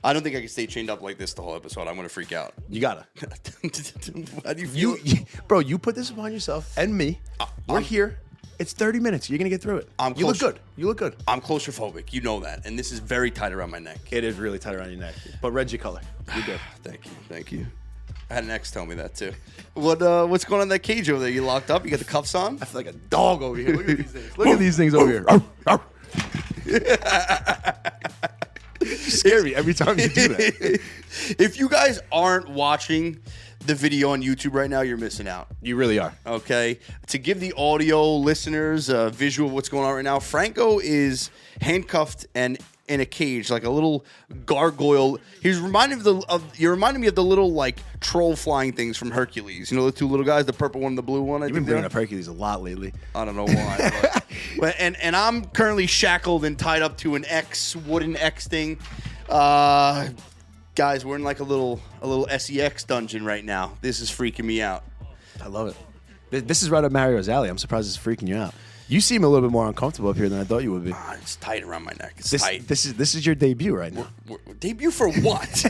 I don't think I can stay chained up like this the whole episode. I'm gonna freak out. You gotta. How do you feel? Bro, you put this upon yourself and me. We're here. It's 30 minutes. You're gonna get through it. You look good. You look good. I'm claustrophobic. You know that, and this is very tight around my neck. It is really tight around your neck, but red's your color. You're good. Thank you. I had an ex tell me that too. What's going on in that cage over there? You locked up? You got the cuffs on? I feel like a dog over here. Look at these things. Look at these things over here. You scare me every time you do that. If you guys aren't watching the video on YouTube right now, you're missing out. You really are. Okay. To give the audio listeners a visual of what's going on right now, Franco is handcuffed and in a cage, like a little gargoyle. You're reminding me of the little like troll flying things from Hercules. You know the two little guys, the purple one and the blue one. You've been bringing up Hercules a lot lately. I don't know why. but and I'm currently shackled and tied up to an wooden X thing. Guys, we're in like a little SEX dungeon right now. This is freaking me out. I love it. This is right up Mario's alley. I'm surprised it's freaking you out. You seem a little bit more uncomfortable up here than I thought you would be. It's tight around my neck. It's tight. This is your debut right now. Debut for what?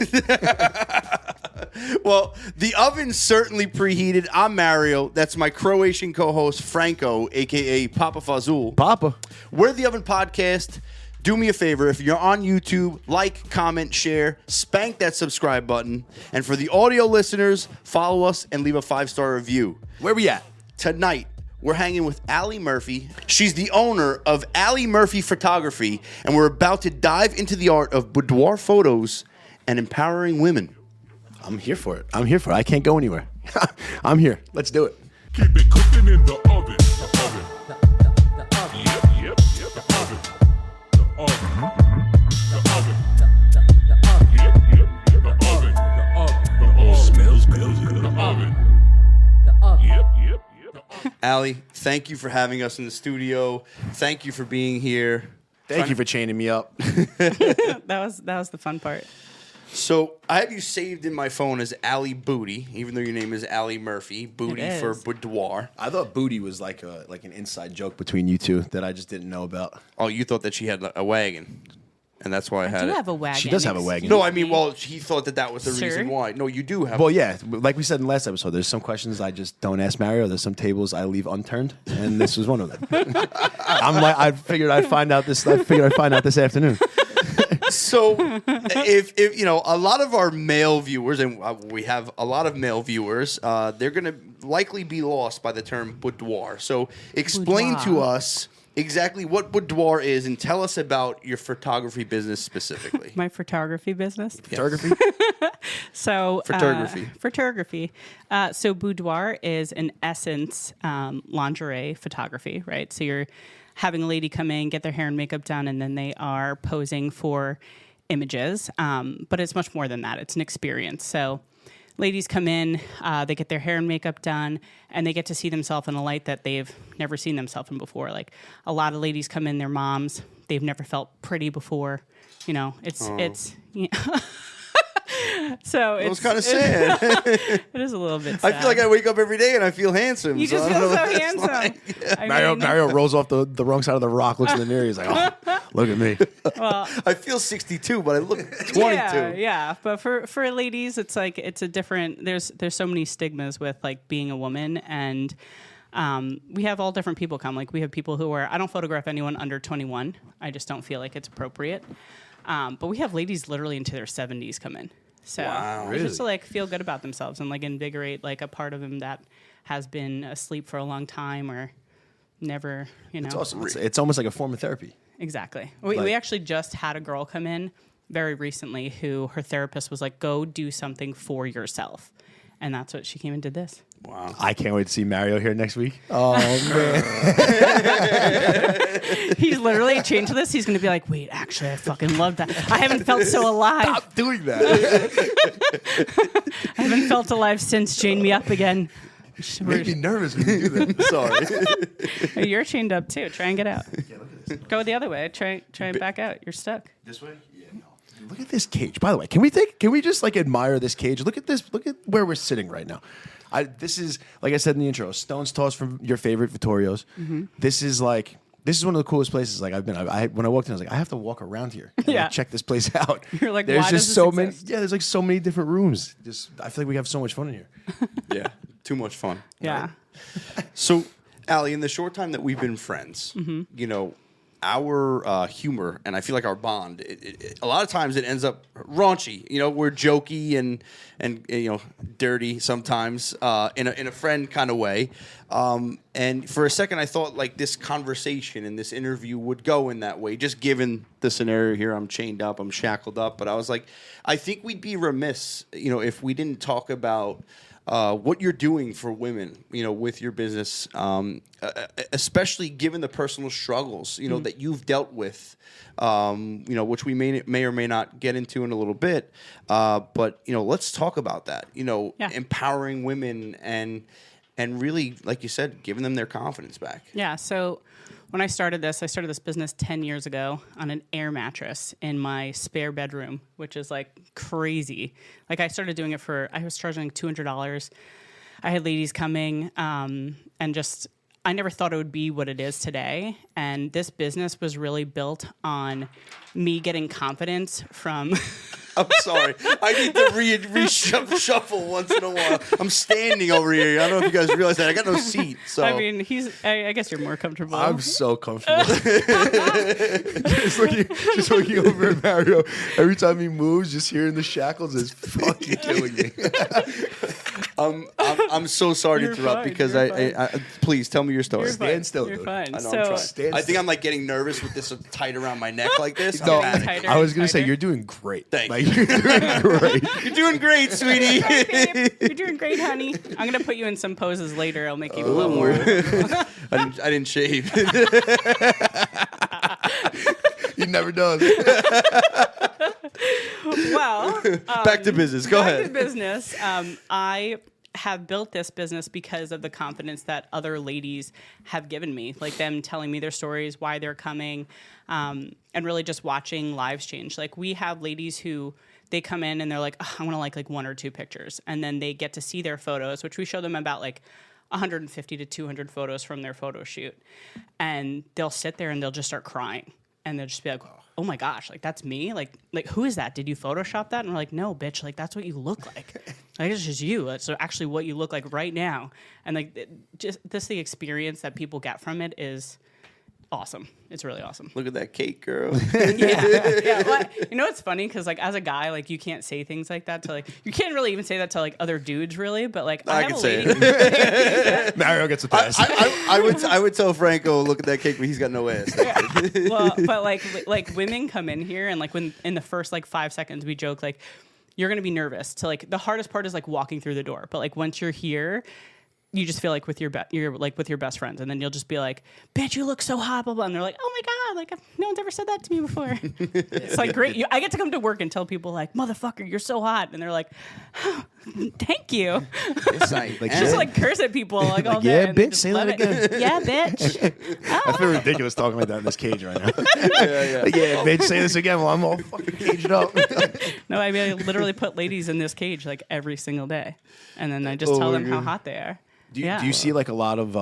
Well, the oven's certainly preheated. I'm Mario. That's my Croatian co-host, Franco, a.k.a. Papa Fazul. Papa. We're the Oven Podcast. Do me a favor. If you're on YouTube, like, comment, share, spank that subscribe button. And for the audio listeners, follow us and leave a 5-star review. Where we at? Tonight, we're hanging with Alli Murphy. She's the owner of Alli Murphy Photography, and we're about to dive into the art of boudoir photos and empowering women. I'm here for it. I can't go anywhere. I'm here. Let's do it. Keep it cooking in the oven. The oven. The oven. Yep. The oven. The oven. The oven. Yep. The oven. The oven smells good. The oven. Yep. Alli, thank you for having us in the studio. Thank you for being here. Thank you for chaining me up. That was the fun part. So I have you saved in my phone as Alli Booty, even though your name is Alli Murphy. Booty for boudoir. I thought booty was like an inside joke between you two that I just didn't know about. Oh, you thought that she had a wagon, and that's why I had I do it. have a wagon. She does have a wagon. No, I mean, well, he thought that was the reason why. No, you do have. Well, yeah, like we said in the last episode, there's some questions I just don't ask Mario. There's some tables I leave unturned, and this was one of them. I figured I'd find out this afternoon. So, if you know, a lot of our male viewers, and we have a lot of male viewers, they're going to likely be lost by the term boudoir. So, explain to us exactly what boudoir is, and tell us about your photography business specifically. My photography business. Photography? So Photography. Photography. So boudoir is in essence lingerie photography, right? So you're having a lady come in, get their hair and makeup done, and then they are posing for images. But it's much more than that. It's an experience. So ladies come in, they get their hair and makeup done, and they get to see themselves in a light that they've never seen themselves in before. Like a lot of ladies come in, they're moms. They've never felt pretty before. You know, it's so It was kind of sad. it is a little bit sad. I feel like I wake up every day and I feel handsome. You just I don't feel know so what it's handsome. like. I Mario rolls off the wrong side of the rock, looks in the mirror. He's like, oh, look at me. Well, I feel 62, but I look 22. yeah. But for ladies, it's like it's a different. There's so many stigmas with like being a woman, and we have all different people come. Like we have people who are. I don't photograph anyone under 21. I just don't feel like it's appropriate. But we have ladies literally into their 70s come in. So Wow. just to like feel good about themselves and like invigorate like a part of them that has been asleep for a long time or never, you know. It's awesome. It's almost like a form of therapy. Exactly. We actually just had a girl come in very recently who her therapist was like, go do something for yourself. And that's what she came and did this. Wow. I can't wait to see Mario here next week. Oh, man. He's literally changed this. He's going to be like, wait, actually, I fucking love that. I haven't felt so alive. Stop doing that. I haven't felt alive since Chain Me Up Again. Make me nervous when you do that. Sorry. You're chained up too. Try and get out. Yeah, look at this. Go the other way. Try and back out. You're stuck. This way? Yeah. No. Look at this cage. By the way, can we just like admire this cage? Look at this. Look at where we're sitting right now. This is, like I said in the intro, stone's toss from your favorite Vittorios. Mm-hmm. This is like This is one of the coolest places like I've been. When I walked in, I was like, I have to walk around here and Yeah. like, check this place out. You're like, there's why just does so this many. exist? Yeah, there's like so many different rooms. Just I feel like we have so much fun in here. Yeah, too much fun. Yeah. So, Alli, in the short time that we've been friends, you know, our humor and I feel like our bond, a lot of times it ends up raunchy. You know, we're jokey and you know, dirty sometimes in a friend kind of way. And for a second, I thought like this conversation and this interview would go in that way, just given the scenario here. I'm chained up, I'm shackled up, but I was like, I think we'd be remiss, you know, if we didn't talk about what you're doing for women, you know, with your business, especially given the personal struggles, you know, that you've dealt with, you know, which we may or may not get into in a little bit. But, you know, let's talk about that, you know, empowering women and really, like you said, giving them their confidence back. Yeah. So when I started this business 10 years ago on an air mattress in my spare bedroom, which is like crazy. Like I started doing it I was charging $200. I had ladies coming and just, I never thought it would be what it is today. And this business was really built on me getting confidence from... I'm sorry. I need to reshuffle once in a while. I'm standing over here. I don't know if you guys realize that. I got no seat. So I mean, I guess you're more comfortable. I'm so comfortable. just looking over at Mario. Every time he moves, just hearing the shackles is fucking killing me. I'm so sorry to You're interrupt fine, because you're I please tell me your story. You're fine. Stand still, You're dude. fine. I know So, I'm trying. Stand I think still. I'm like getting nervous with this tight around my neck like this. No, I'm Getting panicking. tighter I was gonna say tighter. you're doing great. Thank Like, you're doing great. You're doing great, sweetie. Hi, babe. You're doing great, honey. I'm gonna put you in some poses later. I'll make you a little more. I didn't shave. He never does. Well, Back to business. Go back to ahead. business. I have built this business because of the confidence that other ladies have given me, like them telling me their stories, why they're coming, and really just watching lives change. Like we have ladies who they come in and they're like, oh, I want to like one or two pictures, and then they get to see their photos, which we show them about like 150 to 200 photos from their photo shoot, and they'll sit there and they'll just start crying. And they'll just be like, oh my gosh, like that's me? Like who is that? Did you Photoshop that? And we're like, no, bitch, like that's what you look like. Like it's just you. It's actually what you look like right now. And like the experience that people get from it is awesome. It's really awesome. Look at that cake, girl. Yeah. Well, you know what's funny? Because like as a guy, like you can't say things like that to like you can't really even say that to like other dudes, really. But like I have can a say lady. it. Mario gets a pass. I would tell Franco, look at that cake, but he's got no ass. Well, but like women come in here and like when in the first like 5 seconds we joke like you're gonna be nervous. To like the hardest part is like walking through the door, but like once you're here, you just feel like you're like with your best friends, and then you'll just be like, "Bitch, you look so hot," blah blah, and they're like, "Oh my god, like no one's ever said that to me before." It's like great. I get to come to work and tell people like, "Motherfucker, you're so hot," and they're like, oh, "Thank you." It's like, Just like curse at people like all day. yeah, and they bitch, just say love that it. again. Yeah, bitch. I feel ridiculous talking like that in this cage right now. Yeah, bitch, say this again while I'm all fucking caged up. No, I mean, I literally put ladies in this cage like every single day, and then I just tell them how hot they are. Do you see like a lot of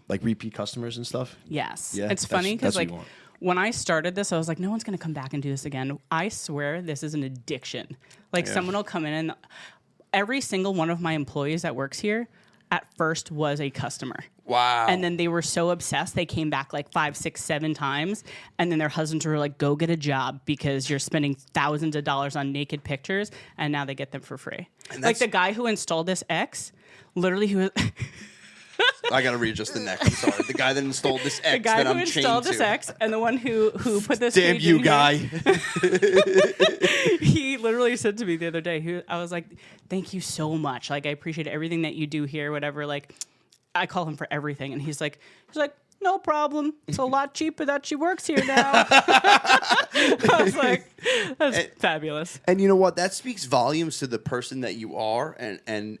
like repeat customers and stuff? Yes. Yeah, It's funny because that's what like you want. when I started this, I was like, no one's going to come back and do this again. I swear this is an addiction. Like someone will come in and every single one of my employees that works here at first was a customer. wow. And then they were so obsessed, they came back like 5, 6, 7 times. And then their husbands were like, go get a job because you're spending thousands of dollars on naked pictures. And now they get them for free. Like the guy who installed this X, literally who was... I gotta readjust the neck. I'm sorry. The guy that installed this X The guy that who I'm chained installed to. this X and the one who put this Damn cage you, in guy. Here, he literally said to me the other day, I was like, thank you so much. Like, I appreciate everything that you do here, whatever. Like, I call him for everything. And he's like, no problem. It's a lot cheaper that she works here now. I was like, that's fabulous. And you know what? That speaks volumes to the person that you are and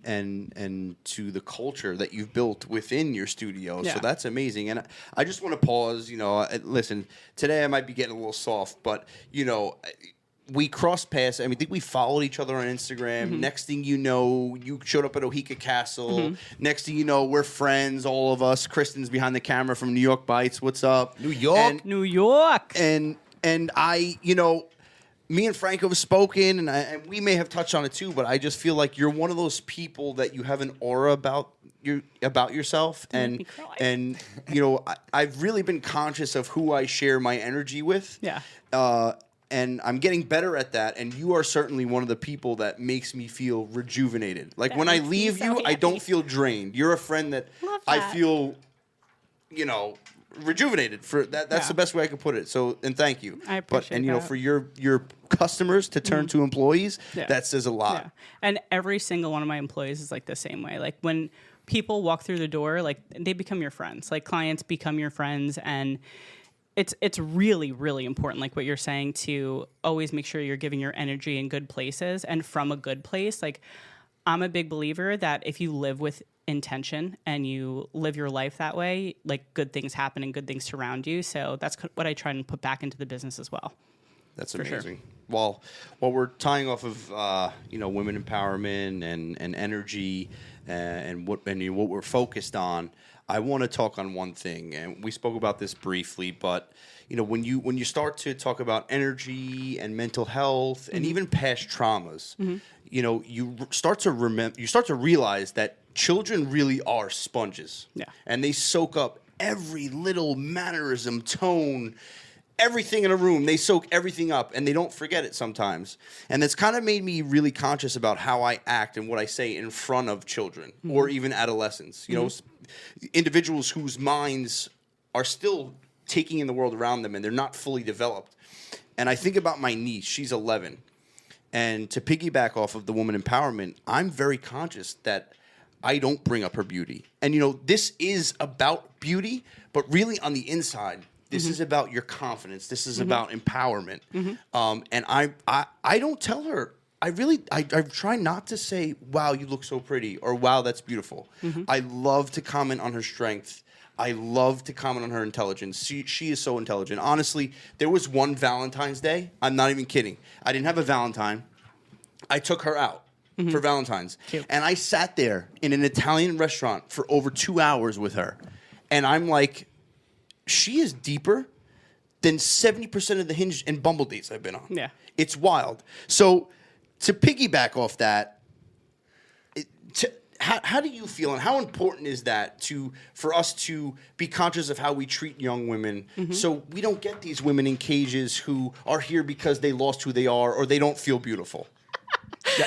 to the culture that you've built within your studio. Yeah. So that's amazing. And I just want to pause, listen, today I might be getting a little soft, but, we crossed paths. I mean, I think we followed each other on Instagram. Next thing you know, you showed up at Ohika Castle. Next thing you know, we're friends, all of us. Kristen's behind the camera from New York Bites. What's up? New York? And, New York. and I, you know, me and Franco have spoken, and we may have touched on it too, but I just feel like you're one of those people that you have an aura about yourself, make me cry. and you know, I've really been conscious of who I share my energy with. Yeah. And I'm getting better at that, and you are certainly one of the people that makes me feel rejuvenated. Like, That when I makes me leave so you, I happy. don't feel drained. You're a friend that Love I that. feel, you know, rejuvenated. For that, that's Yeah. the best way I could put it. So, and thank you. I But appreciate and you know, that. for your customers to turn to employees, Yeah. that says a lot. Yeah. And every single one of my employees is like the same way. Like, when people walk through the door, like, they become your friends. Like, clients become your friends, and it's really, really important, like what you're saying, to always make sure you're giving your energy in good places and from a good place. Like, I'm a big believer that if you live with intention and you live your life that way, like, good things happen and good things surround you. So that's what I try and put back into the business as well. That's For sure. amazing. Well, while we're tying off of you know, women empowerment and energy and what we're focused on, I want to talk on one thing, and we spoke about this briefly. But you know, when you start to talk about energy and mental health and even past traumas, you know, you start to realize that children really are sponges. Yeah. And they soak up every little mannerism, tone, everything in a room. They soak everything up, and they don't forget it sometimes. And that's kind of made me really conscious about how I act and what I say in front of children or even adolescents. You know, individuals whose minds are still taking in the world around them, and they're not fully developed. And I think about my niece. She's 11. And to piggyback off of the woman empowerment, I'm very conscious that I don't bring up her beauty. And, you know, this is about beauty, but really on the inside, this is about your confidence. This is about empowerment. And I don't tell her. I try not to say, wow, you look so pretty, or wow, that's beautiful. I love to comment on her strength. I love to comment on her intelligence. She is so intelligent. Honestly, there was one Valentine's Day. I'm not even kidding. I didn't have a Valentine. I took her out for Valentine's. Cute. And I sat there in an Italian restaurant for over 2 hours with her. And I'm like, she is deeper than 70% of the Hinge and Bumble dates I've been on. Yeah. It's wild. So to piggyback off that, how do you feel, and how important is that for us to be conscious of how we treat young women, so we don't get these women in cages who are here because they lost who they are or they don't feel beautiful?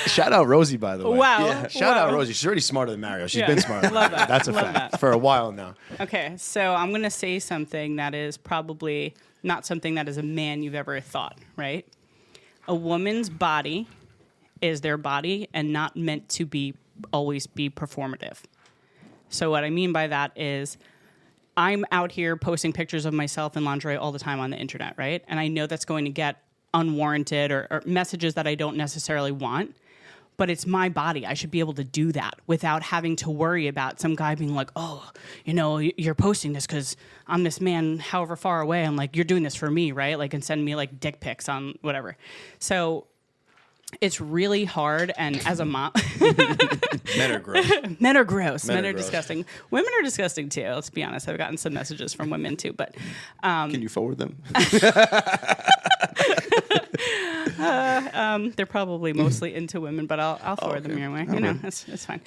Shout out Rosie, by the way. Wow. Yeah. Shout Wow. out Rosie. She's already smarter than Mario. She's Yeah. been smarter. Love that. That's a Love fact. that. For a while now. Okay, so I'm going to say something that is probably not something that as a man you've ever thought, right? A woman's body is their body and not meant to always be performative. So what I mean by that is, I'm out here posting pictures of myself in lingerie all the time on the internet, right? And I know that's going to get unwarranted or messages that I don't necessarily want. But it's my body. I should be able to do that without having to worry about some guy being like, oh, you know, you're posting this because I'm this man however far away. I'm like, you're doing this for me, right? Like, and send me like dick pics on whatever. So it's really hard. And as a mom, Men are gross. men are gross. Men Men are are gross. disgusting. Women are disgusting too. Let's be honest. I've gotten some messages from women too. But Can you forward them? they're probably mostly into women, but I'll forward them your way. You know, it's fine.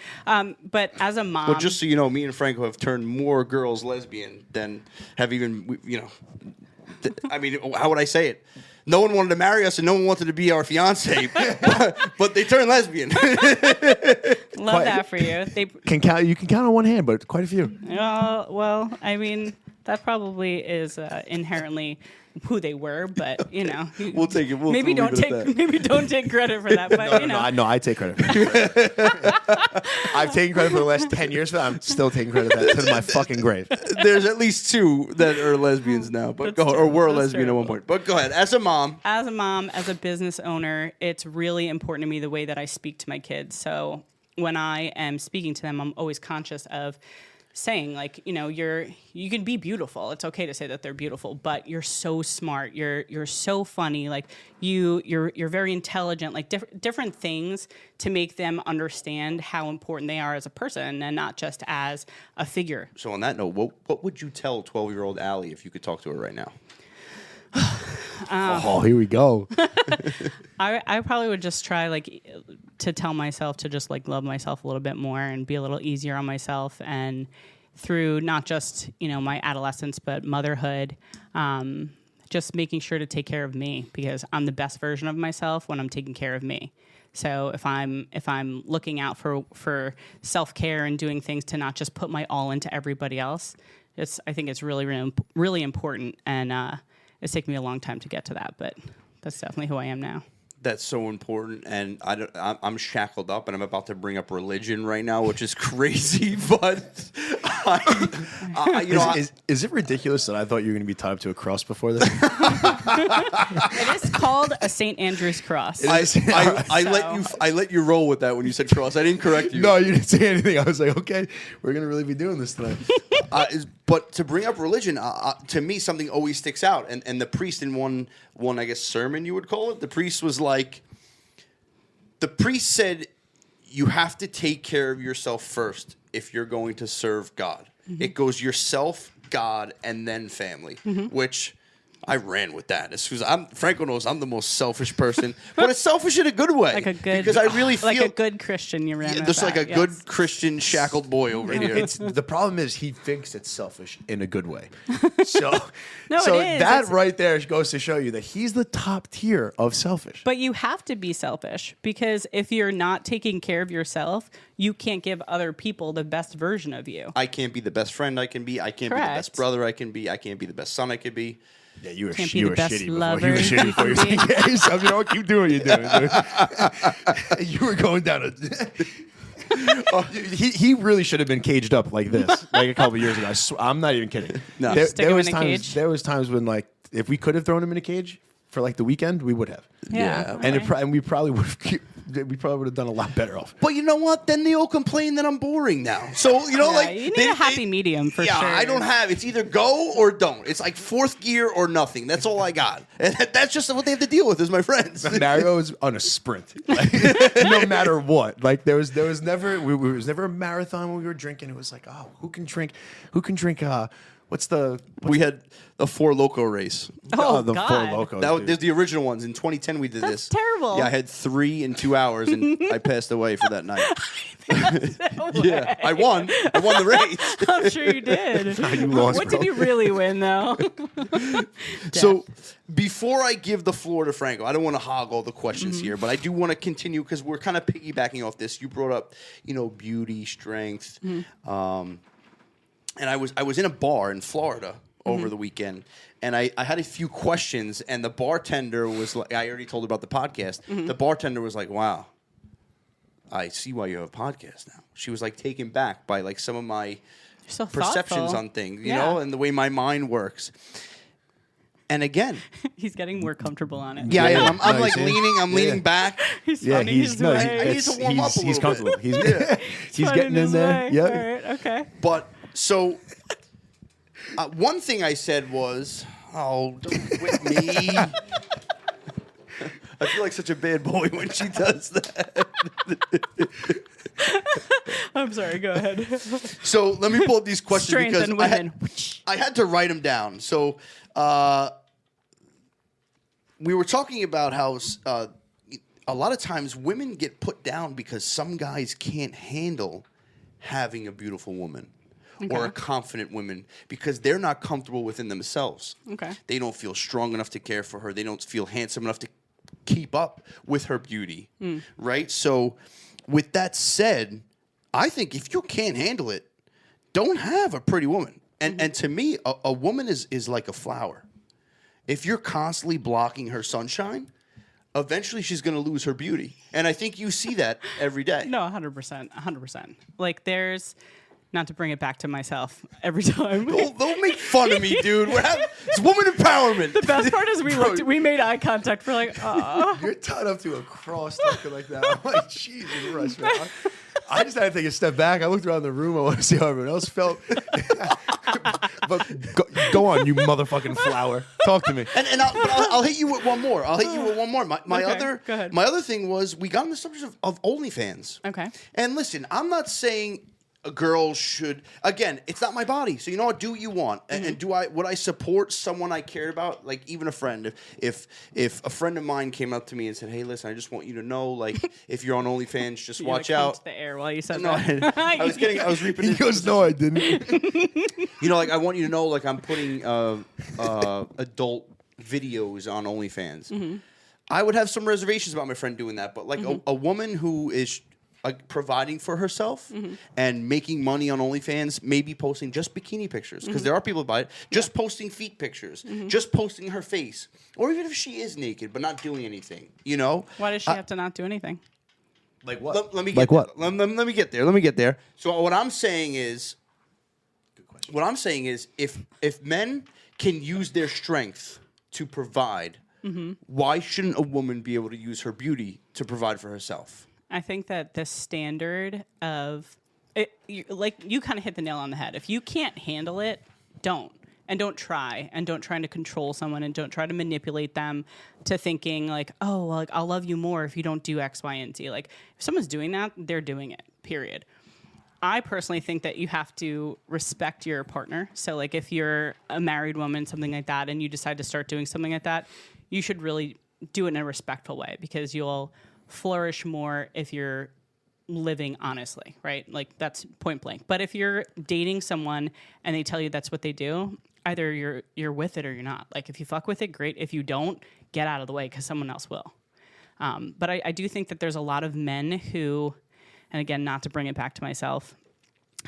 But as a mom, Well, just so you know, me and Franco have turned more girls lesbian than have even, you know, I mean, how would I say it? No one wanted to marry us and no one wanted to be our fiance, but they turned lesbian. love that for you. They You can count on one hand, but quite a few. well, I mean, that probably is inherently who they were, but you know, We'll take it. maybe we'll don't leave it at take that. maybe don't take credit for that. But you know, I take credit. I've taken credit for the last 10 years for that. I'm still taking credit for that to my fucking grave. There's at least 2 that are lesbians now, but That's or true. were That's lesbian true. at one point. But go ahead. As a mom, as a business owner, it's really important to me the way that I speak to my kids. So when I am speaking to them, I'm always conscious of saying, like, you know, you can be beautiful. It's okay to say that they're beautiful, but you're so smart. You're so funny. Like you're very intelligent. Like different things to make them understand how important they are as a person and not just as a figure. So on that note, what would you tell 12-year-old Alli if you could talk to her right now? Oh, here we go. I probably would just try like to tell myself to just like love myself a little bit more and be a little easier on myself, and through not just, you know, my adolescence but motherhood, just making sure to take care of me, because I'm the best version of myself when I'm taking care of me. So if I'm looking out for self-care and doing things to not just put my all into everybody else, I think it's really, really, really important, and it's taken me a long time to get to that, but that's definitely who I am now. That's so important, and I'm shackled up, and I'm about to bring up religion right now, which is crazy. But is it ridiculous that I thought you were going to be tied up to a cross before this? It is called a St. Andrew's cross. I let you roll with that when you said cross. I didn't correct you. No, you didn't say anything. I was like, okay, we're going to really be doing this tonight. But to bring up religion, to me, something always sticks out. And the priest in one, I guess, sermon, you would call it, the priest was like, the priest said, you have to take care of yourself first if you're going to serve God. Mm-hmm. It goes yourself, God, and then family, which I ran with that. Franco knows I'm the most selfish person, but it's selfish in a good way. Like a good, because I really feel like a good Christian. You ran with just that, like a good Christian shackled boy over here. The problem is he thinks it's selfish in a good way. So, no, so it is. That right there goes to show you that he's the top tier of selfish. But you have to be selfish, because if you're not taking care of yourself, you can't give other people the best version of you. I can't be the best friend I can be. I can't be the best brother I can be. I can't be the best son I could be. Yeah, you were Can't be the best shitty lover. before. You were shitty before you taking care of yourself. You know what? Keep doing what you're doing, dude. You were going down he really should have been caged up like this, like a couple years ago. I'm not even kidding. No. Stick him in a cage? There was times when, like, if we could have thrown him in a cage for like the weekend, we would have. Yeah. And we probably would have done a lot better off. But you know what? Then they all complain that I'm boring now. So, you know, you need a happy medium for sure. Yeah, I don't have. It's either go or don't. It's like fourth gear or nothing. That's all I got. And that's just what they have to deal with as my friends. Mario is on a sprint, like, no matter what. Like there was never a marathon when we were drinking. It was like, oh, who can drink? We had a Four Loco race. The God. Four Locos. There's the original ones. In 2010, we did That's this. terrible. Yeah, I had 3 in 2 hours, and I passed away for that night. Yeah, I won the race. I'm sure you did. You lost, What bro. did you really win, though? So before I give the floor to Franco, I don't want to hog all the questions here, but I do want to continue because we're kind of piggybacking off this. You brought up, beauty, strength, and I was in a bar in Florida over the weekend, and I had a few questions, and the bartender was like, I already told her about the podcast. The bartender was like, wow, I see why you have a podcast now. She was like taken back by like some of my So perceptions thoughtful. on things, you know, and the way my mind works. And again, He's getting more comfortable on it. yeah, I'm No, like you see? leaning, I'm leaning back. He's Yeah, finding his way. I need to warm up a he's little comfortable. bit. He's Finding getting in his there. way. Yep. All right, okay. But so one thing I said was, "Oh, don't whip me." I feel like such a bad boy when she does that. I'm sorry, go ahead. So let me pull up these questions Strength because and women. I had to write them down. So we were talking about how a lot of times women get put down because some guys can't handle having a beautiful woman. Or a confident woman because they're not comfortable within themselves. Okay. They don't feel strong enough to care for her. They don't feel handsome enough to keep up with her beauty, right? So with that said, I think if you can't handle it, don't have a pretty woman. And to me, a woman is like a flower. If you're constantly blocking her sunshine, eventually she's going to lose her beauty. And I think you see that every day. No, 100%. 100%. Like there's... Not to bring it back to myself every time. Don't make fun of me, dude. It's woman empowerment. The best part is we made eye contact for like, You're tied up to a cross talking like that. I'm like, Jesus Christ, man. I just had to take a step back. I looked around the room. I want to see how everyone else felt. But go on, you motherfucking flower. Talk to me. And I'll hit you with one more. My Okay, go ahead. other thing was we got on the subject of OnlyFans. Okay. And listen, I'm not saying a girl should. Again, it's not my body, so you know what? Do what you want. And would I support someone I cared about, like even a friend? If a friend of mine came up to me and said, "Hey, listen, I just want you to know, like, if you're on OnlyFans, just You watch like out." punched the air while you said No, that. I was reaping. He goes, no, I didn't. You know, like I want you to know, like I'm putting adult videos on OnlyFans. I would have some reservations about my friend doing that, but like a woman who is like providing for herself and making money on OnlyFans, maybe posting just bikini pictures because there are people that buy it. Just posting feet pictures, just posting her face, or even if she is naked but not doing anything. You know, Why does she have to not do anything? Like what? Let me Like get what? Let me get there. Let me get there. So what I'm saying is, if men can use their strength to provide, why shouldn't a woman be able to use her beauty to provide for herself? I think that the standard of it, you kind of hit the nail on the head. If you can't handle it, don't. And don't try. And don't try to control someone and don't try to manipulate them to thinking like, oh, well, like I'll love you more if you don't do X, Y, and Z. Like if someone's doing that, they're doing it, period. I personally think that you have to respect your partner. So like if you're a married woman, something like that, and you decide to start doing something like that, you should really do it in a respectful way because you'll flourish more if you're living honestly, right? Like that's point blank. But if you're dating someone and they tell you that's what they do, either you're with it or you're not. Like if you fuck with it, great. If you don't, get out of the way because someone else will. But I do think that there's a lot of men who, and again, not to bring it back to myself,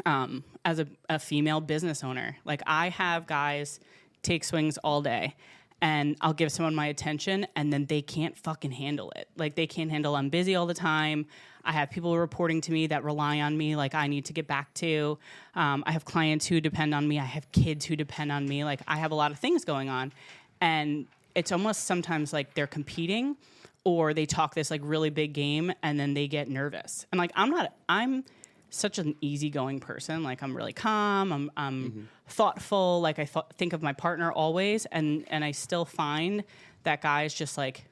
as a female business owner, like I have guys take swings all day. And I'll give someone my attention, and then they can't fucking handle it. Like, they can't handle I'm busy all the time. I have people reporting to me that rely on me, like, I need to get back to. I have clients who depend on me. I have kids who depend on me. Like, I have a lot of things going on. And it's almost sometimes like they're competing or they talk this, like, really big game, and then they get nervous. And, like, I'm such an easygoing person. Like I'm really calm. I'm thoughtful. Like I think of my partner always. And I still find that guys just like,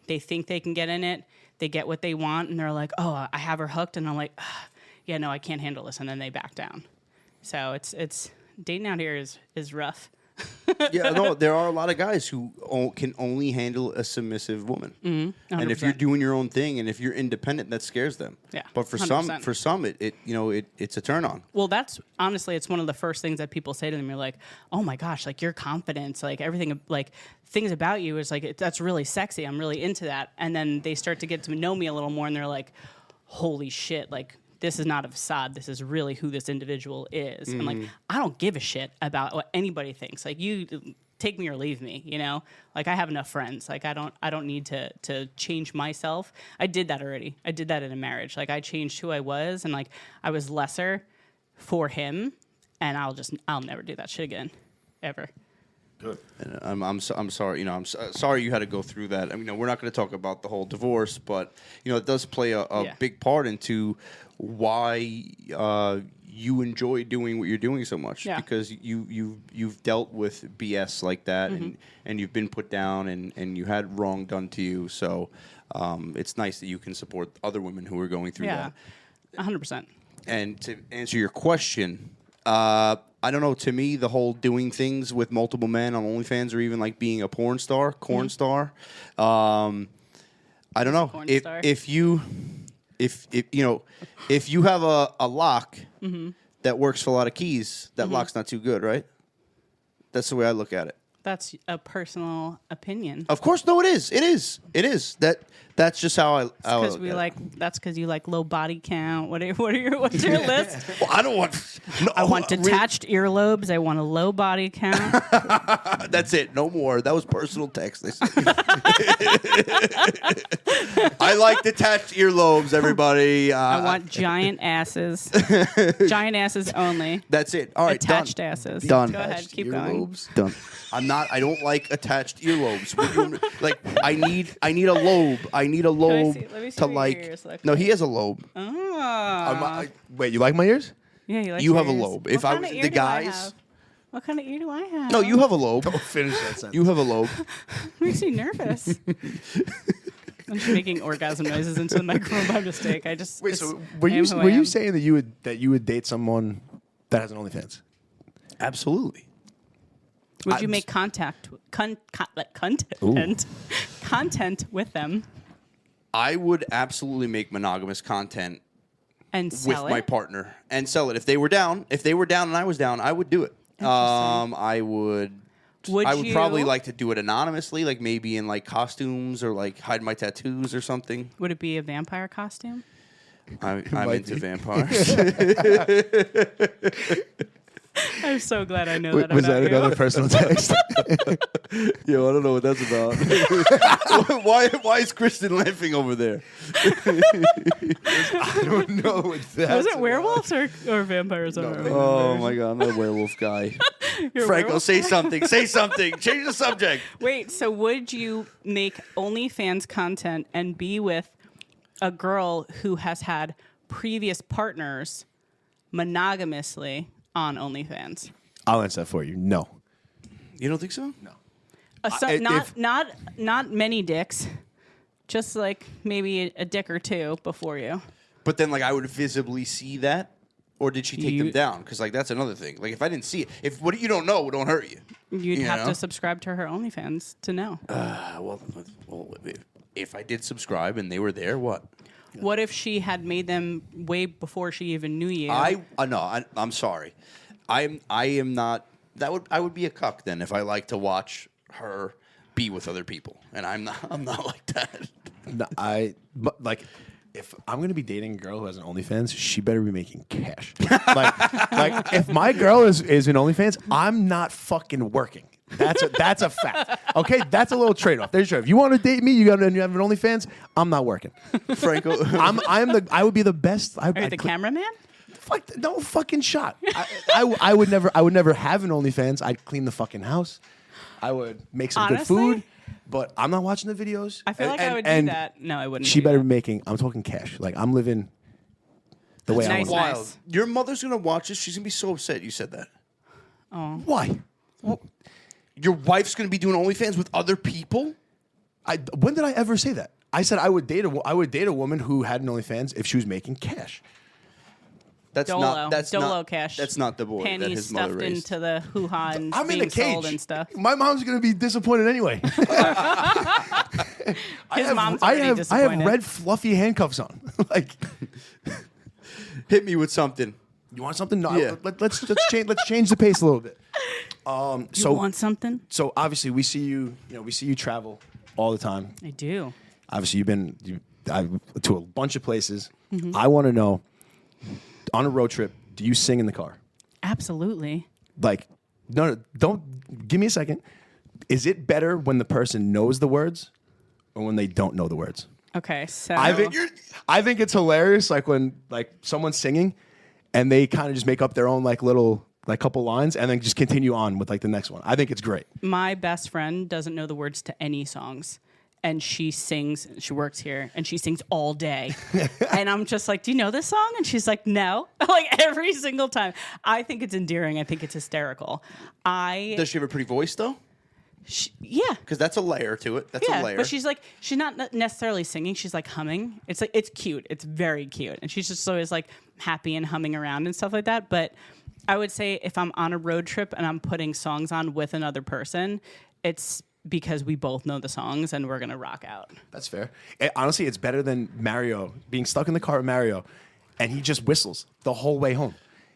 they think they can get in it. They get what they want and they're like, oh, I have her hooked. And I'm like, yeah, no, I can't handle this. And then they back down. So it's dating out here is rough. Yeah, no, there are a lot of guys who can only handle a submissive woman, and if you're doing your own thing and if you're independent, that scares them. Yeah, but for 100%. some, it's a turn on. Well, that's honestly, it's one of the first things that people say to them. You're like, oh my gosh, like your confidence, like everything, like things about you is like that's really sexy. I'm really into that, and then they start to get to know me a little more, and they're like, holy shit, like. This is not a facade. This is really who this individual is. And like, I don't give a shit about what anybody thinks. Like, you take me or leave me. You know, like I have enough friends. Like I don't need to change myself. I did that already. I did that in a marriage. Like I changed who I was, and like I was lesser for him. And I'll never do that shit again, ever. Good. And I'm sorry. You know, I'm sorry you had to go through that. I mean, we're not going to talk about the whole divorce, but you know, it does play a big part into why you enjoy doing what you're doing so much. Yeah. Because you've dealt with BS like that, and you've been put down, and you had wrong done to you. So it's nice that you can support other women who are going through that. 100%. And to answer your question. I don't know. To me, the whole doing things with multiple men on OnlyFans, or even like being a porn star, star. I don't know if you have a lock that works for a lot of keys. That lock's not too good, right? That's the way I look at it. That's a personal opinion. Of course, no, it is. It is. That's just how I. Because we like. That's because you like low body count. What's your list? Well, I don't want. No, I want detached earlobes. I want a low body count. That's it. No more. That was personal text. I like detached earlobes. Everybody. I want giant asses. Giant asses only. That's it. All right. Attached asses. Done. Go ahead. Keep going. Done. I don't like attached earlobes. Like I need a lobe. I need a lobe Let me see to what your like. ears look No, like. he has a lobe. Oh. Wait, you like my ears? Yeah, you like You your have a ears. lobe. What If I kind was of the ear do I guys- have? What kind of ear do I have? No, you have a lobe. Finish that sentence. You have a lobe. Makes me nervous. I'm just making orgasm noises into the microphone by mistake. I just Wait, it's- so were I you am who I were you am. saying that you would date someone that has an OnlyFans? Absolutely. Would you make content with them I would absolutely make monogamous content and with sell my it? partner and sell it. If they were down and I was down, I would do it. I would. Would I would you- probably like to do it anonymously, like maybe in like costumes or like hide my tattoos or something. Would it be a vampire costume? I'm Might into be. vampires. I'm so glad I know that Was about that you. another personal text? Yo, I don't know what that's about. why is Kristen laughing over there? I don't know what that Was it werewolves or vampires? I don't remember. Oh my god, I'm not a werewolf guy. You're a Franco, werewolf? say something. Say something. Change the subject. Wait, so would you make OnlyFans content and be with a girl who has had previous partners monogamously on OnlyFans? I'll answer that for you. No. You don't think so? No. Not many dicks, just like maybe a dick or two before you. But then, like, I would visibly see that, or did she take them You- down? Because, like, that's another thing. Like, if I didn't see it, if what you don't know, it don't hurt you. You'd You have know? to subscribe to her OnlyFans to know. Well, if I did subscribe and they were there, what? What if she had made them way before she even knew you? I'm sorry. I am not. I would be a cuck then if I like to watch her be with other people, and I'm not like that. No, but like, if I'm gonna be dating a girl who has an OnlyFans, she better be making cash. like if my girl is in OnlyFans, I'm not fucking working. That's a fact. Okay, that's a little trade off. There's your. If you want to date me, you have an OnlyFans. I'm not working. Franco, I would be the best. Are you the cameraman? Fuck, no fucking shot. I would never have an OnlyFans. I'd clean the fucking house. I would make some Honestly? good food, but I'm not watching the videos. I feel like I would do and that. No, I wouldn't. She do better that. be making. I'm talking cash. Like I'm living the way Nice, I want. nice. wild. Your mother's gonna watch this. She's gonna be so upset you said that. Why? Your wife's gonna be doing OnlyFans with other people. When did I ever say that? I said I would date a woman who had an OnlyFans if she was making cash. That's Dolo, not. That's Dolo not. cash. That's not the boy that Panties his mother stuffed raised. into the hoo-ha and I'm being in a cage sold and stuff. My mom's gonna be disappointed anyway. His mom's I already have disappointed. red fluffy handcuffs on. Like, Hit me with something. you want something? No. Yeah. Let's change the pace a little bit. You So want something? so obviously we see you. We see you travel all the time. I do. Obviously you've been to a bunch of places. Mm-hmm. I want to know, on a road trip, do you sing in the car? Absolutely. Like, no, don't give me a second. Is it better when the person knows the words or when they don't know the words? Okay, so I think it's hilarious, like when like someone's singing and they kind of just make up their own like little like couple lines and then just continue on with like the next one. I think it's great. my best friend doesn't know the words to any songs. And she sings, she works here, and she sings all day. And I'm just like, do you know this song? And she's like, no. Like every single time. I think it's endearing. I think it's hysterical. Does she have a pretty voice though? Yeah. Because that's a layer to it. That's a layer. But she's not necessarily singing. She's like humming. It's like, it's cute. It's very cute. And she's just always like happy and humming around and stuff like that. But I would say if I'm on a road trip and I'm putting songs on with another person, it's because we both know the songs and we're going to rock out. That's fair. Honestly, it's better than Mario being stuck in the car with Mario and he just whistles the whole way home.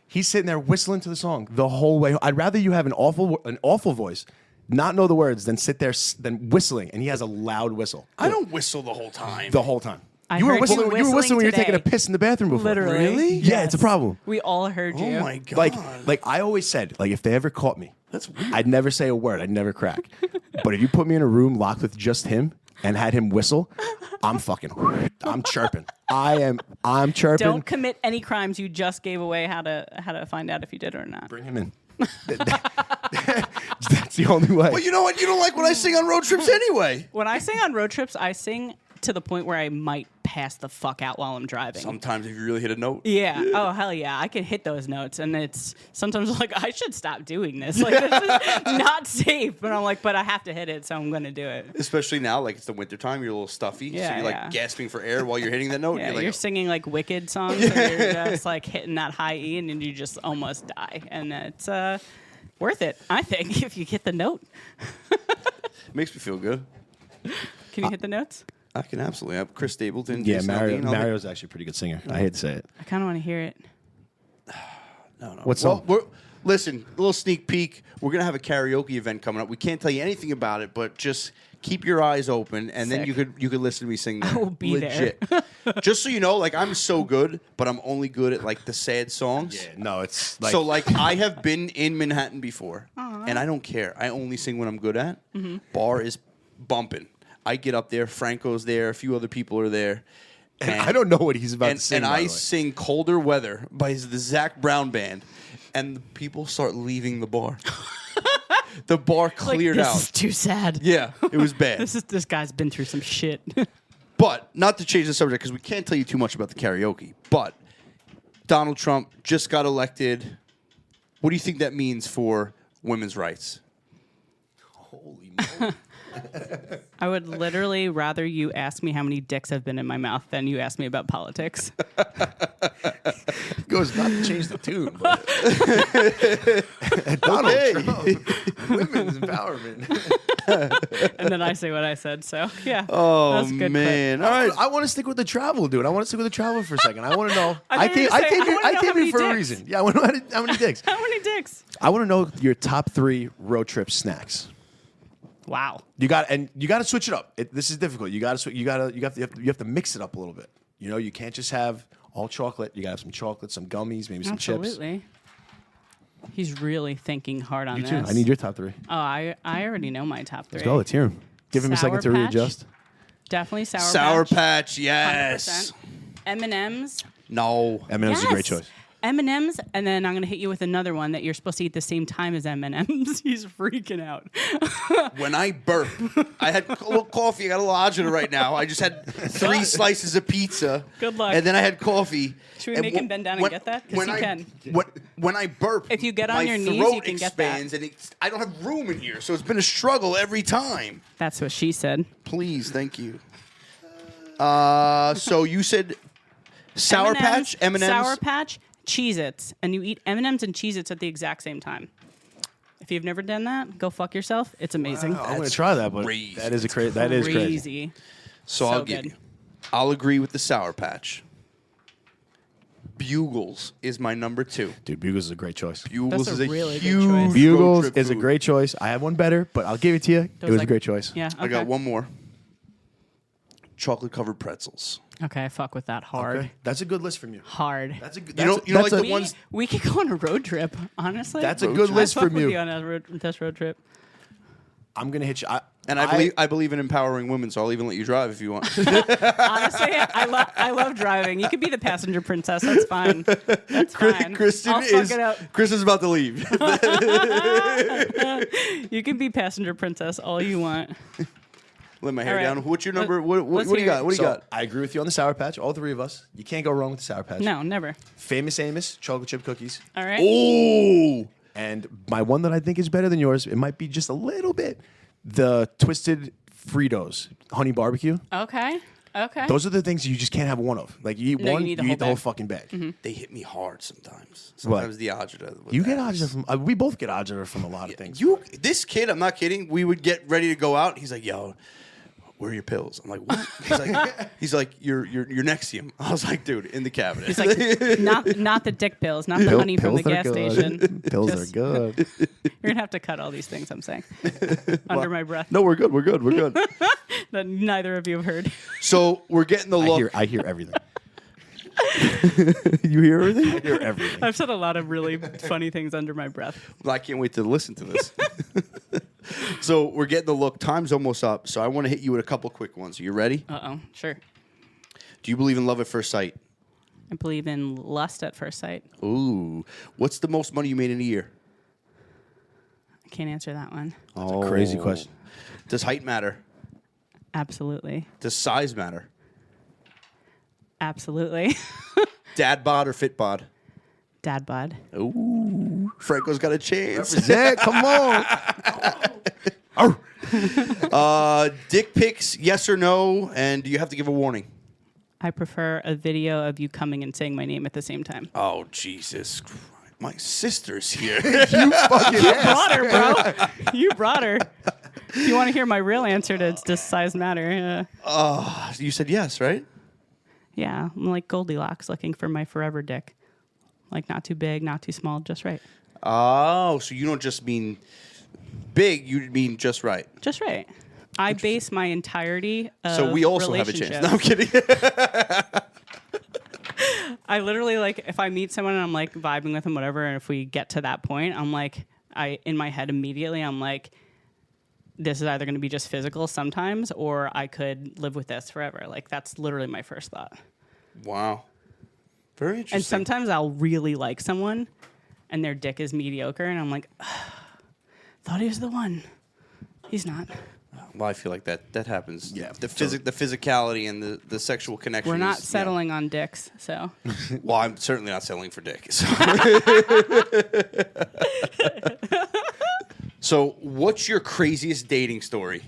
He's sitting there whistling to the song the whole way home. I'd rather you have an awful voice, not know the words, than sit there than whistling, and he has a loud whistle. I don't whistle the whole time. The whole time. I You were heard you whistling. You were whistling whistling when you're today. taking a piss in the bathroom before. Literally. Really? Yeah, it's a problem. We all heard you. Oh my god. Like I always said, like if they ever caught me, That's weird. I'd never say a word. I'd never crack. But if you put me in a room locked with just him and had him whistle, I'm chirping. I'm chirping. Don't commit any crimes. You just gave away how to find out if you did or not. Bring him in. That's the only way. Well, you know what? You don't like when I sing on road trips anyway. When I sing on road trips, I sing to the point where I might pass the fuck out while I'm driving. Sometimes if you really hit a note. Yeah. Oh, hell yeah. I can hit those notes. And it's sometimes like, I should stop doing this. Like, this is not safe. But I'm like, but I have to hit it, so I'm going to do it. Especially now, like it's the wintertime, you're a little stuffy. Yeah, so you're like gasping for air while you're hitting that note. Yeah, you're like, singing like Wicked songs. And you're just like hitting that high E and then you just almost die. And it's worth it, I think, if you hit the note. makes me feel good. Can you hit the notes? I can absolutely. I have Chris Stapleton. Yeah, Jason Aldean, Mario's actually a pretty good singer. I hate to say it. I kind of want to hear it. No. What song? Listen, a little sneak peek. We're going to have a karaoke event coming up. We can't tell you anything about it, but just keep your eyes open, and then Sick. you could listen to me sing there. I will be Legit. Just so you know, like, I'm so good, but I'm only good at, like, the sad songs. Yeah, no, it's like... So, like, I have been in Manhattan before, and I don't care. I only sing what I'm good at. Bar is bumping. I get up there. Franco's there. A few other people are there. And I don't know what he's about to sing, And by I the way. sing Colder Weather by the Zach Brown Band, and the people start leaving the bar. The bar cleared this out. is too sad. Yeah, it was bad. This guy's been through some shit. But not to change the subject, because we can't tell you too much about the karaoke, but Donald Trump just got elected. What do you think that means for women's rights? Holy moly. I would literally rather you ask me how many dicks have been in my mouth than you ask me about politics. Goes not to change the tune, but Donald Trump, women's empowerment. And then I say what I said. So, yeah. Oh, that's a good man. clip. All right. I want to stick with the travel, dude. I want to stick with the travel for a second. I want to know. I thought you were gonna say, I wanna know how came many here for a dicks. reason. Yeah, I want to know how many dicks. How many dicks? I want to know your top 3 road trip snacks. Wow. You got to switch it up. This is difficult. You have to mix it up a little bit. You know, you can't just have all chocolate. You got to have some chocolate, some gummies, maybe some chips. Absolutely. He's really thinking hard on You this. too. I need your top 3. Oh, I already know my top 3. Let's go. Let's hear them. Give him a second to Sour Patch? readjust. Definitely Sour Patch. Sour Patch, yes. 100%. M&M's. No. M&M's is a great choice. M&M's, and then I'm going to hit you with another one that you're supposed to eat the same time as M&M's. He's freaking out. When I burp, I had a little coffee. I got a little agita right now. I just had 3 slices of pizza. Good luck. And then I had coffee. Should we And make him bend down and get that? 'Cause he can. When I burp, If you get on my your knees, throat you can get that. expands, and I don't have room in here, so it's been a struggle every time. That's what she said. Please, thank you. So you said Sour Patch, M&M's. Sour Patch, Cheez-Its. And you eat M&M's and Cheez-Its at the exact same time. If you've never done that, go fuck yourself. It's amazing. I'm going to try that, but crazy. that is crazy. So I'll give good. you. I'll agree with the Sour Patch. Bugles is my number 2. Dude, Bugles is a great choice. Bugles That's is a a really good huge choice. road Bugles trip is a food. great choice. I have one better, but I'll give it to you. It was a great choice. Yeah, okay. I got one more. Chocolate covered pretzels. Okay, I fuck with that hard. Okay. That's a good list from you. Hard. That's a good. You know that's like a- the ones. We could go on a road trip, honestly. That's a Road good trip. list I'd fuck from with you. on this road trip. I'm gonna hit you. And I believe in empowering women, so I'll even let you drive if you want. Honestly, I love driving. You could be the passenger princess. That's fine. That's fine. Kristen I'll fuck it up. Kristen's about to leave. You can be passenger princess all you want. Let my hair All right. down. What's your number? What Let's do you hear got? it. What do you got? I agree with you on the Sour Patch. All 3 of us. You can't go wrong with the Sour Patch. No, never. Famous Amos chocolate chip cookies. All right. Oh, And my one that I think is better than yours, it might be just a little bit, the Twisted Fritos honey barbecue. Okay. Okay. Those are the things you just can't have one of. Like you eat No, you one, need the you whole eat the whole bag. fucking bag. they hit me hard sometimes. Sometimes the agita. with You that get is- agita from. We both get agita from a lot of things. This kid, I'm not kidding. We would get ready to go out. He's like, "Yo, where are your pills?" I'm like, "What?" He's like, "You're Nexium." I was like, "Dude, in the cabinet." He's like, not the dick pills, not the honey from the Pills are gas good. station. Pills Just- are good. You're gonna have to cut all these things I'm saying under my breath No, we're good. We're good. We're good. that neither of you have heard. So we're getting the look. I hear everything. You hear everything? I hear everything. I've said a lot of really funny things under my breath. Well, I can't wait to listen to this. So we're getting the look. Time's almost up. So I want to hit you with a couple quick ones. Are you ready? Sure. Do you believe in love at first sight? I believe in lust at first sight. Ooh. What's the most money you made in a year? I can't answer that one. That's a crazy question. Does height matter? Absolutely. Does size matter? Absolutely. Dad bod or fit bod? Dad bod. Ooh, Franco's got a chance. Zach, come on. Dick pics, yes or no? And do you have to give a warning? I prefer a video of you coming and saying my name at the same time. Oh, Jesus Christ. My sister's here. You fucking ass. Brought her, bro. You brought her. If you want to hear my real answer to does size matter? You said yes, right? Yeah, I'm like Goldilocks looking for my forever dick. Like not too big, not too small, just right. Oh, so you don't just mean big, you mean just right. Just right. I base my entirety of So we also have a chance. No, I'm kidding. I literally, like, if I meet someone and I'm like vibing with them, whatever, and if we get to that point, I'm like, in my head immediately, I'm like, this is either going to be just physical sometimes, or I could live with this forever. Like, that's literally my first thought. Wow. Very interesting. And sometimes I'll really like someone, and their dick is mediocre, and I'm like, thought he was the one. He's not. Well, I feel like that happens. Yeah. The physicality and the sexual connection. We're not is, settling on dicks, so. Well, I'm certainly not settling for dick. So. So, what's your craziest dating story?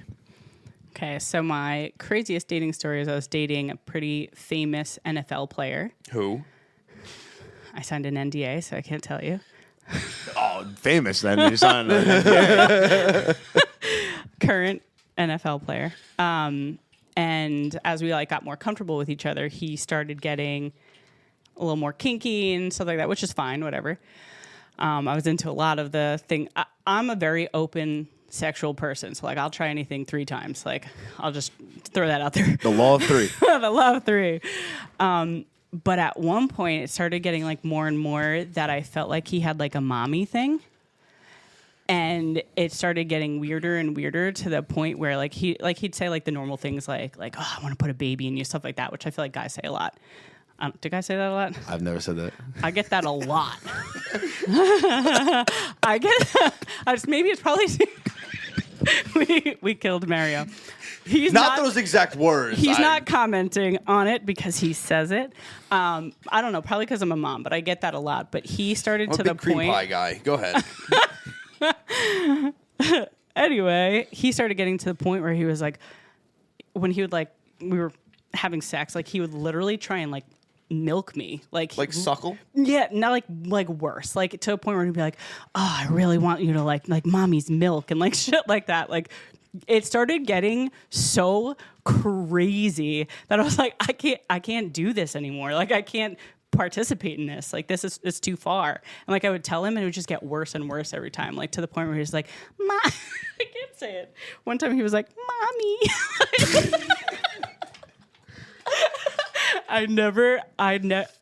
Okay, so my craziest dating story is I was dating a pretty famous NFL player. Who? I signed an NDA, so I can't tell you. Oh, famous then. You signed that. Current NFL player. And as we like got more comfortable with each other, he started getting a little more kinky and stuff like that, which is fine, whatever. I was into a lot of the thing. I'm a very open sexual person, so like I'll try anything 3 times. Like I'll just throw that out there. The law of 3. The law of 3. But at one point, it started getting like more and more that I felt like he had like a mommy thing. And it started getting weirder and weirder to the point where he'd say like the normal things like oh, I want to put a baby in you, stuff like that, which I feel like guys say a lot. Do guys say that a lot? I've never said that. I get that a lot. Maybe it's probably we killed Mario. He's Not those exact words. He's not commenting on it because he says it. I don't know, probably because I'm a mom, but I get that a lot. But he started I'm to a the big cream point. pie guy. Go ahead. Anyway, he started getting to the point where he was like, when he would like, we were having sex, like he would literally try and like milk me, like suckle. Yeah, not like worse, like to a point where he'd be like, oh, I really want you to like mommy's milk and like shit like that. Like it started getting so crazy that I was like, I can't do this anymore. Like I can't participate in this. Like this is it's too far. And like I would tell him and it would just get worse and worse every time, like to the point where he was like, I can't say it. One time he was like, mommy.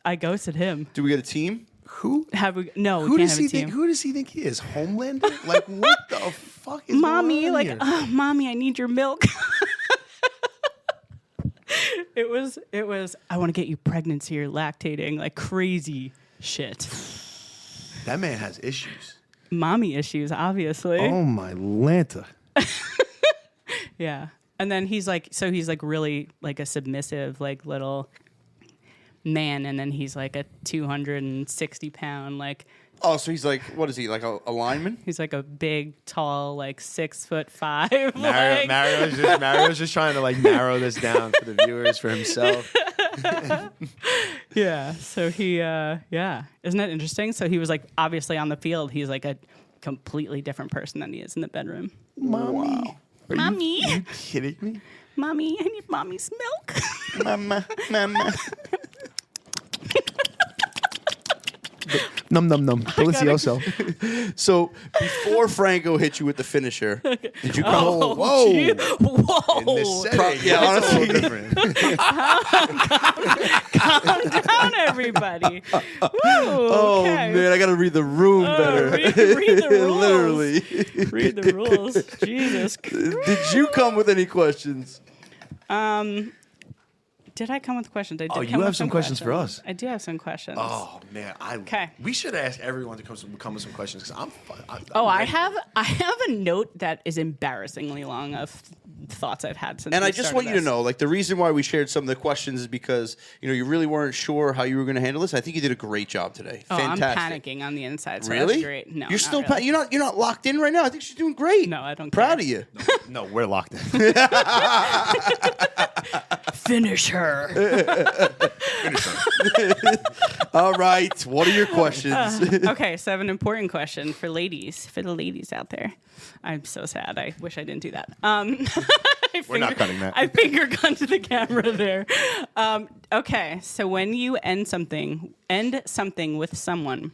I ghosted him. Do we get a team? Who? No, Who we can't does have he a team. think? Who does he think he is? Homelander? Like what the fuck is Mommy, going on like, here? oh, mommy, I need your milk. It was, I want to get you pregnant so you're lactating, like crazy shit. That man has issues. Mommy issues, obviously. Oh my Lanta. Yeah. And then he's like really like a submissive, like little man. And then he's like a 260-pound, like. Oh, so he's like, what is he, like a lineman? He's like a big, tall, like 6'5". Mario's just trying to like narrow this down for the viewers for himself. Yeah. So he, yeah. Isn't that interesting? So he was like, obviously on the field, he's like a completely different person than he is in the bedroom. Mommy. Wow. Mommy. Are you kidding me? Mommy, I need mommy's milk. Mama. Num num num. Delicioso. So before Franco hit you with the finisher, did you come? Oh, whoa. Gee. Whoa. In this setting, Yeah, that's a little honestly. different. Calm down, everybody. Woo, Oh okay. man, I gotta read the room better. read the rules. Literally. Read the rules. Jesus Christ. Did you come with any questions? Did I come with questions? I did. Oh, you come with have some questions for us. I do have some questions. Oh man, Okay. We should ask everyone to come with some questions because I'm I have a note that is embarrassingly long of thoughts I've had since. And we I just started want you to this. know, like, the reason why we shared some of the questions is because, you really weren't sure how you were going to handle this. I think you did a great job today. Oh, Fantastic. I'm panicking on the inside. So Really? That's great. No, you're not still really. you're not locked in right now. I think she's doing great. No, I don't Proud care. of you. No, we're locked in. Finish her. All right. What are your questions? Okay, so I have an important question for the ladies out there. I'm so sad. I wish I didn't do that. We're not cutting that. I finger gunned to the camera there. Okay, so when you end something with someone,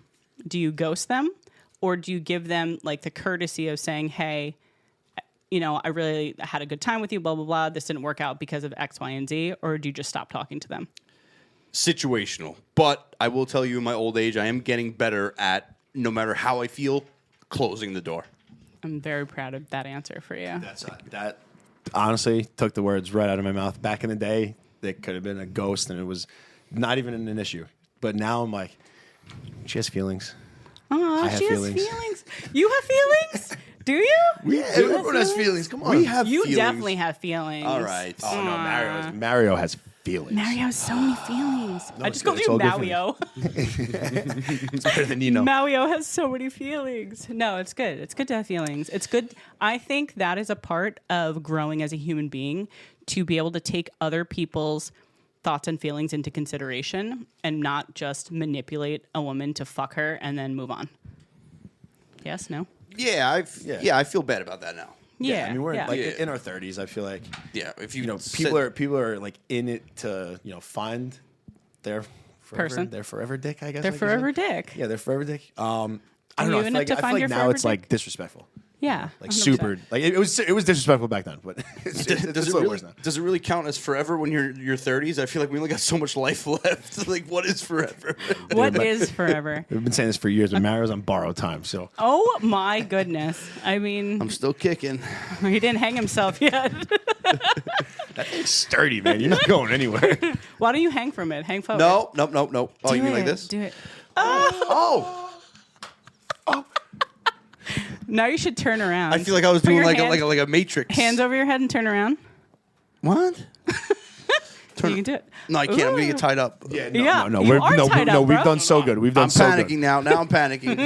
do you ghost them, or do you give them like the courtesy of saying, "Hey, I really had a good time with you, blah blah blah. This didn't work out because of X, Y, and Z," or do you just stop talking to them? Situational. But I will tell you, in my old age, I am getting better at, no matter how I feel, closing the door. I'm very proud of that answer for you. That honestly took the words right out of my mouth. Back in the day, it could have been a ghost, and it was not even an issue. But now I'm like, she has feelings. Oh, I have she feelings. has feelings. You have feelings? Do you? Yeah, everyone has feelings. Come on. We have You feelings. definitely have feelings. All right. Oh no, Mario has feelings. Mario has so many feelings. I it's just good. called It's you all good for me. Mario. It's better than you know. Mario has so many feelings. No, it's good. It's good to have feelings. It's good. I think that is a part of growing as a human being, to be able to take other people's thoughts and feelings into consideration and not just manipulate a woman to fuck her and then move on. Yes? No? Yeah, I feel bad about that now. Yeah. I mean, we're yeah. like Yeah. in our 30s. I feel like Yeah, if you, people are like in it to find their Person. their forever dick. I guess They're like you forever said. dick. Yeah, they're forever dick. I don't Are know. you I in feel it to like find your now forever it's like dick? disrespectful. Yeah. Like 100%. super. Like it was disrespectful back then, but it's does a it little really, worse now. does it really count as forever when you're in your 30s? I feel like we only got so much life left. Like, what is forever? What is forever? We've been saying this for years, but Mario's on borrowed time, so Oh my goodness. I mean, I'm still kicking. he didn't hang himself yet. that thing's sturdy, man. You're not going anywhere. Why don't you hang from it? Hang forward. No. Oh, Do you mean like it. this? Do it. Oh, Now you should turn around. I feel like I was Put doing your like hand- a Matrix. hands over your head and turn around. What? You can do it. No, I can't. I'm gonna get tied up. Yeah, No, you are tied up, we've bro. done so good. We've done I'm so panicking good. now. Now I'm panicking.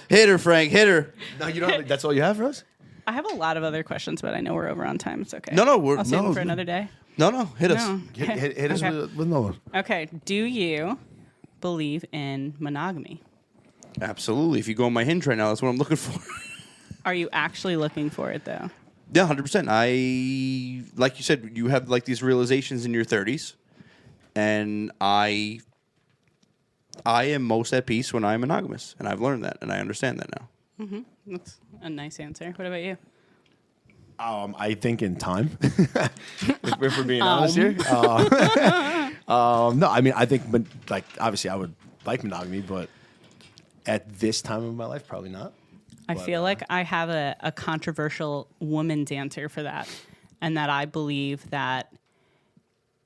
Hit her, Frank. Hit her. No, you don't. That's all you have for us? I have a lot of other questions, but I know we're over on time. It's okay. No, I'll save them no. for another day. No. Hit us. No. Hit us Okay. with another one. Okay. Do you believe in monogamy? Absolutely. If you go on my Hinge right now, that's what I'm looking for. Are you actually looking for it though? Yeah, 100%. I, like you said, you have like these realizations in your 30s, and I am most at peace when I'm monogamous, and I've learned that, and I understand that now. That's a nice answer. What about you? I think in time, if we're being honest here. No, I mean, I think, but like, obviously, I would like monogamy, but at this time of my life, probably not. I feel like I have a controversial woman's answer for that. And that I believe that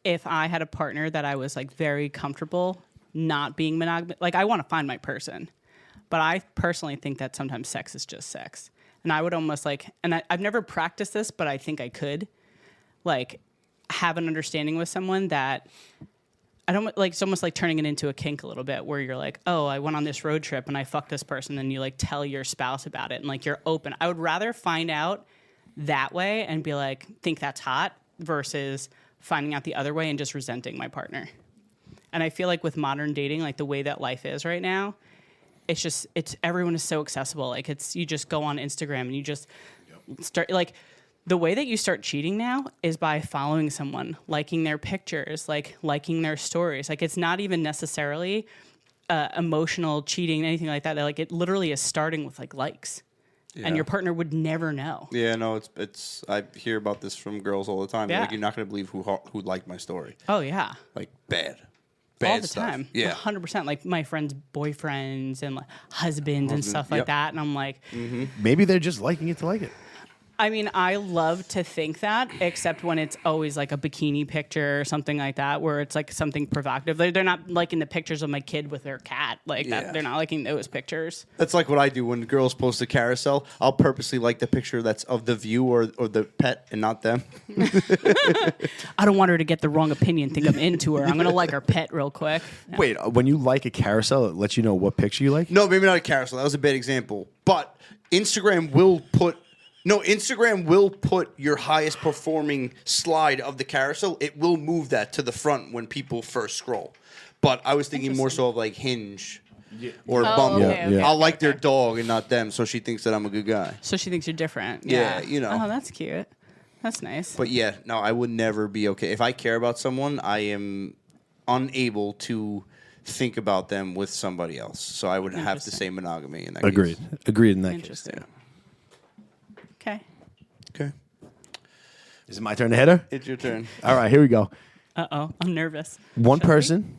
if I had a partner that I was like very comfortable not being monogamous, like I want to find my person. But I personally think that sometimes sex is just sex. And I would almost like, and I've never practiced this, but I think I could, like, have an understanding with someone that I don't like. It's almost like turning it into a kink a little bit, where you're like, "Oh, I went on this road trip and I fucked this person," and you like tell your spouse about it, and like you're open. I would rather find out that way and be like, think that's hot, versus finding out the other way and just resenting my partner. And I feel like with modern dating, like the way that life is right now, it's everyone is so accessible. Like you just go on Instagram and you just start like. The way that you start cheating now is by following someone, liking their pictures, like liking their stories. Like it's not even necessarily emotional cheating, anything like that. Like it literally is starting with like likes, and your partner would never know. Yeah, no, it's. I hear about this from girls all the time. Yeah. Like, you're not going to believe who liked my story. Oh yeah, Like bad all the stuff. time. Yeah, 100%. Like my friends' boyfriends and like husbands and stuff like yep. that, and I'm like, Maybe they're just liking it to like it. I mean, I love to think that, except when it's always like a bikini picture or something like that, where it's like something provocative. They're not liking the pictures of my kid with their cat. Like Yeah. that. They're not liking those pictures. That's like what I do when girls post a carousel. I'll purposely like the picture that's of the view or the pet and not them. I don't want her to get the wrong opinion, think I'm into her. I'm going to like her pet real quick. Wait, when you like a carousel, it lets you know what picture you like? No, maybe not a carousel. That was a bad example. But Instagram will put your highest performing slide of the carousel. It will move that to the front when people first scroll. But I was thinking more so of like Hinge or Bumble. okay, I'll like their dog and not them, so she thinks that I'm a good guy. So she thinks you're different. Yeah, you know. Oh, that's cute. That's nice. But yeah, no, I would never be okay. If I care about someone, I am unable to think about them with somebody else. So I would have to say monogamy in that Agreed. case. Agreed in that case. Interesting. Okay. Okay. Is it my turn to hit her? It's your turn. All right, here we go. Uh-oh. I'm nervous. One person,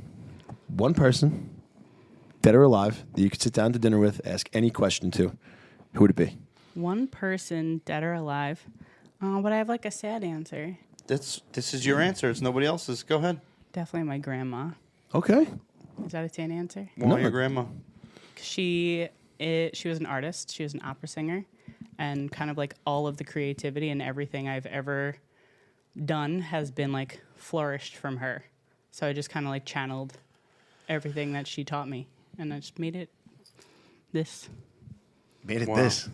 dead or alive, that you could sit down to dinner with, ask any question to. Who would it be? One person, dead or alive. Oh, but I have like a sad answer. This is your answer. It's nobody else's. Go ahead. Definitely my grandma. Okay. Is that a sad answer? Why your grandma? She was an artist. She was an opera singer. And kind of like all of the creativity and everything I've ever done has been like flourished from her. So I just kind of like channeled everything that she taught me. And I just made it this. Made it Wow. this.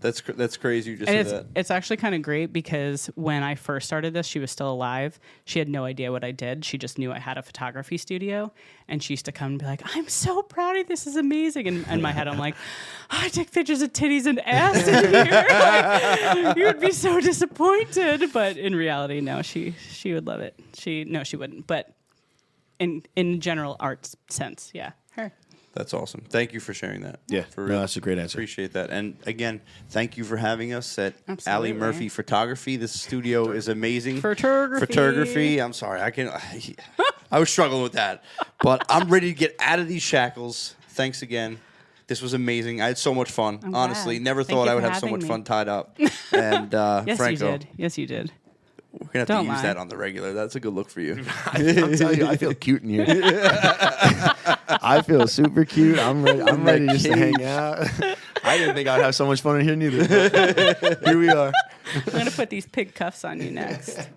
That's crazy. You just And said that. it's actually kind of great because when I first started this, she was still alive. She had no idea what I did. She just knew I had a photography studio. And she used to come and be like, I'm so proud of you. This is amazing. And in my head, I'm like, I take pictures of titties and ass in here. Like, you would be so disappointed. But in reality, no, she would love it. She wouldn't. But in general art sense, yeah, her. That's awesome. Thank you for sharing that. Yeah. For No, real. that's a great answer. Appreciate that. And again, thank you for having us at Absolutely. Alli Murphy Photography. This studio is amazing. Photography. I'm sorry. I was struggling with that. But I'm ready to get out of these shackles. Thanks again. This was amazing. I had so much fun. I'm Honestly, glad. never Thank thought you I would for have so having much me. fun tied up. And Yes, Franco, you did. Yes, you did. we're gonna have Don't to use lie. that on the regular. That's a good look for you. I'm telling you, I feel cute in here. I feel super cute. I'm ready just to hang out. I didn't think I'd have so much fun in here neither. But here we are. I'm going to put these pig cuffs on you next.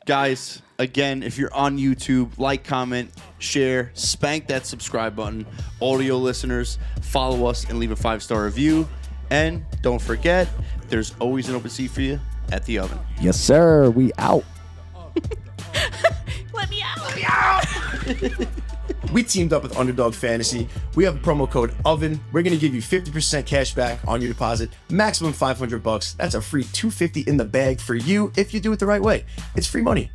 Guys, again, if you're on YouTube, like, comment, share, spank that subscribe button. Audio listeners, follow us and leave a 5-star review. And don't forget, there's always an open seat for you at the oven. Yes, sir. We out. Let me out. We teamed up with Underdog Fantasy. We have a promo code OVEN. We're going to give you 50% cash back on your deposit, maximum $500. That's a free $250 in the bag for you if you do it the right way. It's free money.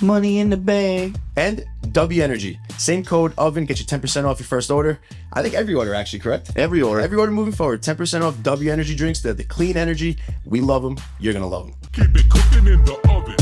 Money in the bag. And W Energy. Same code OVEN, get you 10% off your first order. I think every order, actually, correct? Every order. Every order moving forward. 10% off W Energy drinks. They're the clean energy. We love them. You're going to love them. Keep it cooking in the oven.